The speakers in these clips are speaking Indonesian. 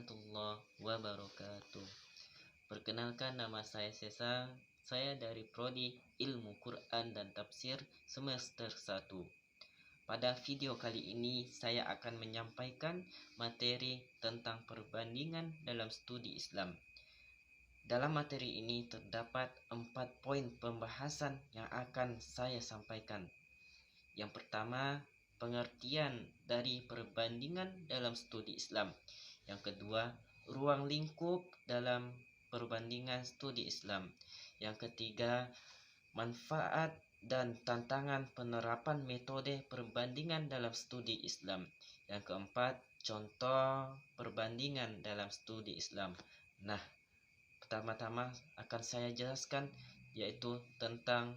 warahmatullahi wabarakatuh. Perkenalkan, nama saya Sesa. Saya dari Prodi Ilmu Quran dan Tafsir semester 1. Pada video kali ini saya akan menyampaikan materi tentang perbandingan dalam studi Islam. Dalam materi ini terdapat 4 poin pembahasan yang akan saya sampaikan. Yang pertama, pengertian dari perbandingan dalam studi Islam. Yang kedua, ruang lingkup dalam perbandingan studi Islam. Yang ketiga, manfaat dan tantangan penerapan metode perbandingan dalam studi Islam. Yang keempat, contoh perbandingan dalam studi Islam. Nah, pertama-tama akan saya jelaskan yaitu tentang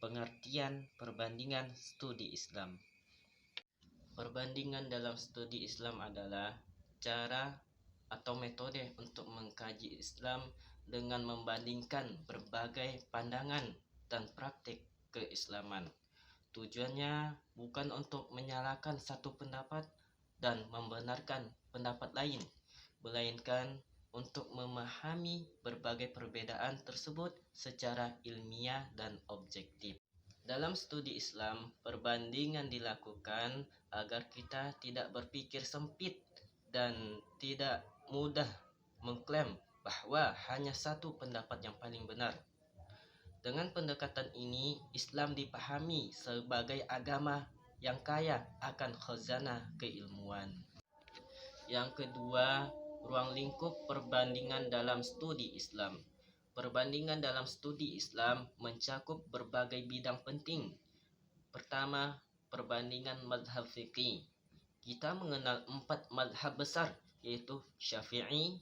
pengertian perbandingan studi Islam. Perbandingan dalam studi Islam adalah cara atau metode untuk mengkaji Islam dengan membandingkan berbagai pandangan dan praktik keislaman. Tujuannya bukan untuk menyalahkan satu pendapat dan membenarkan pendapat lain, melainkan untuk memahami berbagai perbedaan tersebut secara ilmiah dan objektif. Dalam studi Islam, perbandingan dilakukan agar kita tidak berpikir sempit dan tidak mudah mengklaim bahwa hanya satu pendapat yang paling benar. Dengan pendekatan ini, Islam dipahami sebagai agama yang kaya akan khazanah keilmuan. Yang kedua, ruang lingkup perbandingan dalam studi Islam. Perbandingan dalam studi Islam mencakup berbagai bidang penting. Pertama, perbandingan mazhab fikih. Kita mengenal 4 mazhab besar, yaitu Syafi'i,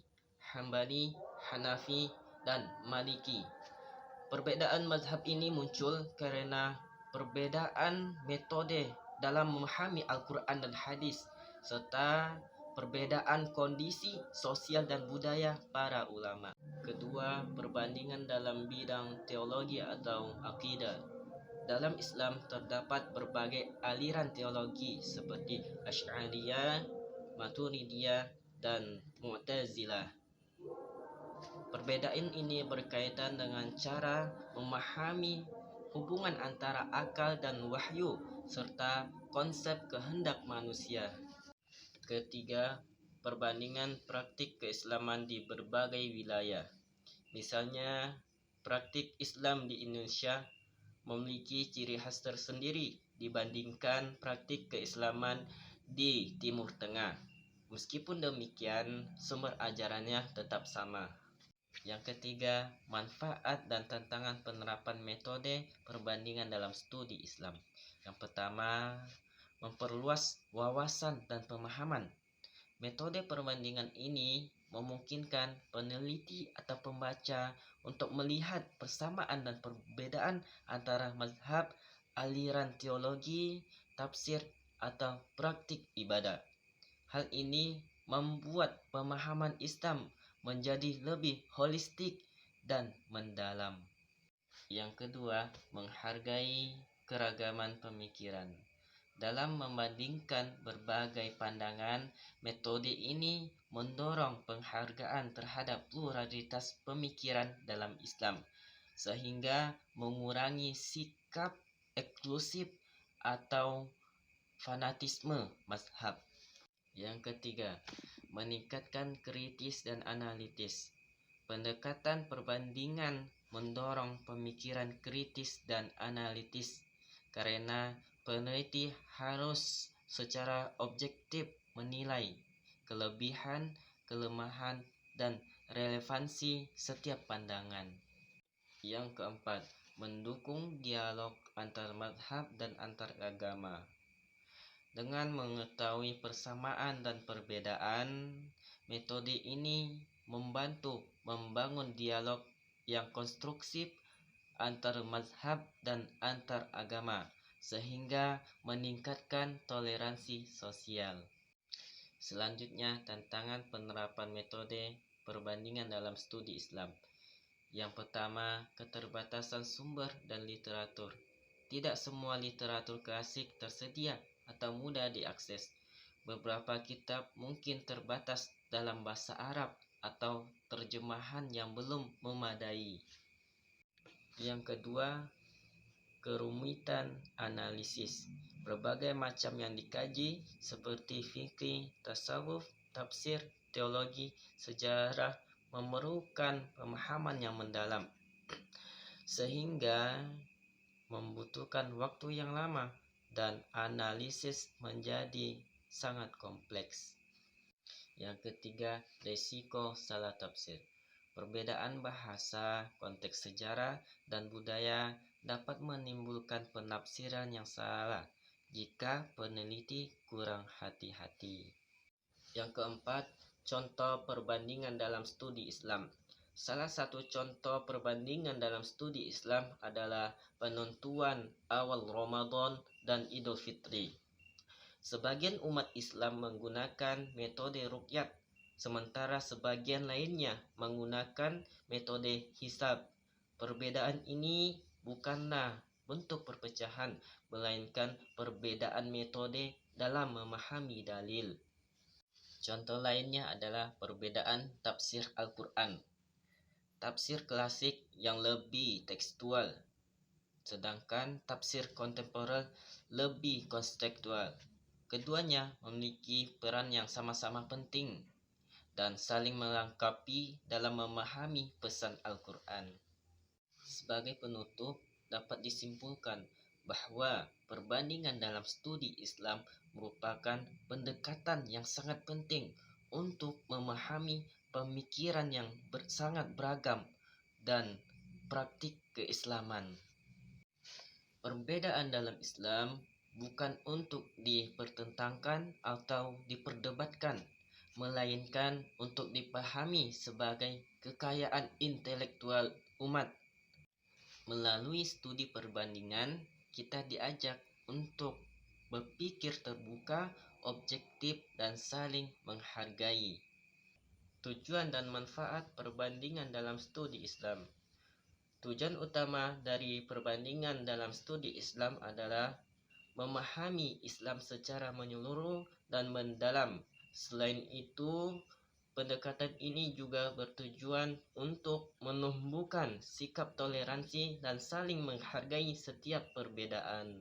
Hambali, Hanafi, dan Maliki. Perbedaan mazhab ini muncul karena perbedaan metode dalam memahami Al-Quran dan hadis, serta perbedaan kondisi sosial dan budaya para ulama. Kedua, perbandingan dalam bidang teologi atau akidah. Dalam Islam terdapat berbagai aliran teologi seperti Asy'ariyah, Maturidiyah, dan Mu'tazilah. Perbedaan ini berkaitan dengan cara memahami hubungan antara akal dan wahyu serta konsep kehendak manusia. Ketiga, perbandingan praktik keislaman di berbagai wilayah. Misalnya, praktik Islam di Indonesia memiliki ciri khas tersendiri dibandingkan praktik keislaman di Timur Tengah. Meskipun demikian, sumber ajarannya tetap sama. Yang ketiga, manfaat dan tantangan penerapan metode perbandingan dalam studi Islam. Yang pertama, memperluas wawasan dan pemahaman. Metode perbandingan ini memungkinkan peneliti atau pembaca untuk melihat persamaan dan perbedaan antara mazhab, aliran teologi, tafsir, atau praktik ibadah. Hal ini membuat pemahaman Islam menjadi lebih holistik dan mendalam. Yang kedua, menghargai keragaman pemikiran. Dalam membandingkan berbagai pandangan, metode ini mendorong penghargaan terhadap pluralitas pemikiran dalam Islam, sehingga mengurangi sikap eksklusif atau fanatisme mazhab. Yang ketiga, meningkatkan kritis dan analitis. Pendekatan perbandingan mendorong pemikiran kritis dan analitis karena peneliti harus secara objektif menilai kelebihan, kelemahan, dan relevansi setiap pandangan. Yang keempat, mendukung dialog antar mazhab dan antar agama. Dengan mengetahui persamaan dan perbedaan, metode ini membantu membangun dialog yang konstruktif antar mazhab dan antar agama, sehingga meningkatkan toleransi sosial. Selanjutnya, tantangan penerapan metode perbandingan dalam studi Islam. Yang pertama, keterbatasan sumber dan literatur. Tidak semua literatur klasik tersedia atau mudah diakses. Beberapa kitab mungkin terbatas dalam bahasa Arab atau terjemahan yang belum memadai. Yang kedua, kerumitan analisis. Berbagai macam yang dikaji seperti fikih, tasawuf, tafsir, teologi, sejarah memerlukan pemahaman yang mendalam, sehingga membutuhkan waktu yang lama dan analisis menjadi sangat kompleks. Yang ketiga, risiko salah tafsir. Perbedaan bahasa, konteks sejarah, dan budaya dapat menimbulkan penafsiran yang salah jika peneliti kurang hati-hati. Yang keempat, contoh perbandingan dalam studi Islam. Salah satu contoh perbandingan dalam studi Islam adalah penentuan awal Ramadan dan Idul Fitri. Sebagian umat Islam menggunakan metode ruqyah, sementara sebagian lainnya menggunakan metode hisab. Perbedaan ini bukanlah bentuk perpecahan, melainkan perbedaan metode dalam memahami dalil. Contoh lainnya adalah perbedaan tafsir Al-Quran. Tafsir klasik yang lebih tekstual, sedangkan tafsir kontemporer lebih konseptual. Keduanya memiliki peran yang sama-sama penting dan saling melengkapi dalam memahami pesan Al-Quran. Sebagai penutup, dapat disimpulkan bahwa perbandingan dalam studi Islam merupakan pendekatan yang sangat penting untuk memahami pemikiran yang sangat beragam dan praktik keislaman. Perbedaan dalam Islam bukan untuk dipertentangkan atau diperdebatkan, melainkan untuk dipahami sebagai kekayaan intelektual umat. Melalui studi perbandingan, kita diajak untuk berpikir terbuka, objektif, dan saling menghargai. Tujuan dan manfaat perbandingan dalam studi Islam. Tujuan utama dari perbandingan dalam studi Islam adalah memahami Islam secara menyeluruh dan mendalam. Selain itu, pendekatan ini juga bertujuan untuk menumbuhkan sikap toleransi dan saling menghargai setiap perbedaan.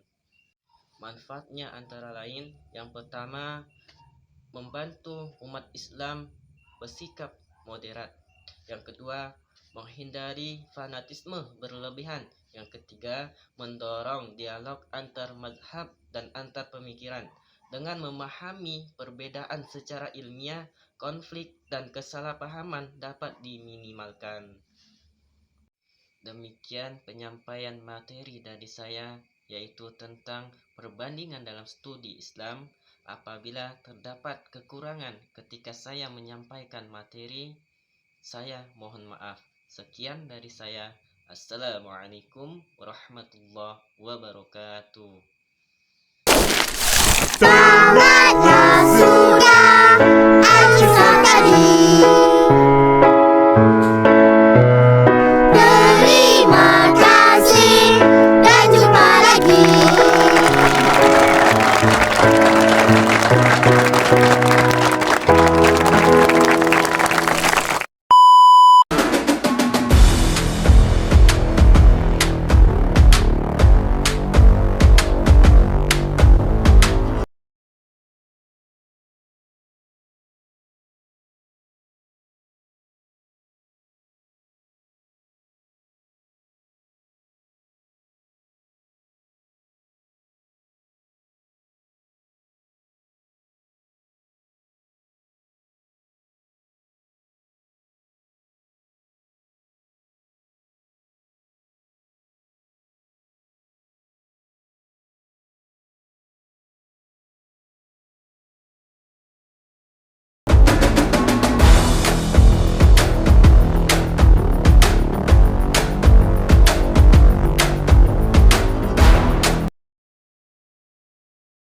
Manfaatnya antara lain, yang pertama, membantu umat Islam bersikap moderat. Yang kedua, menghindari fanatisme berlebihan. Yang ketiga, mendorong dialog antar mazhab dan antar pemikiran. Dengan memahami perbedaan secara ilmiah, konflik dan kesalahpahaman dapat diminimalkan. Demikian penyampaian materi dari saya, yaitu tentang perbandingan dalam studi Islam. Apabila terdapat kekurangan ketika saya menyampaikan materi, saya mohon maaf. Sekian dari saya. Assalamualaikum warahmatullahi wabarakatuh. Saatnya sudah acuh tadi.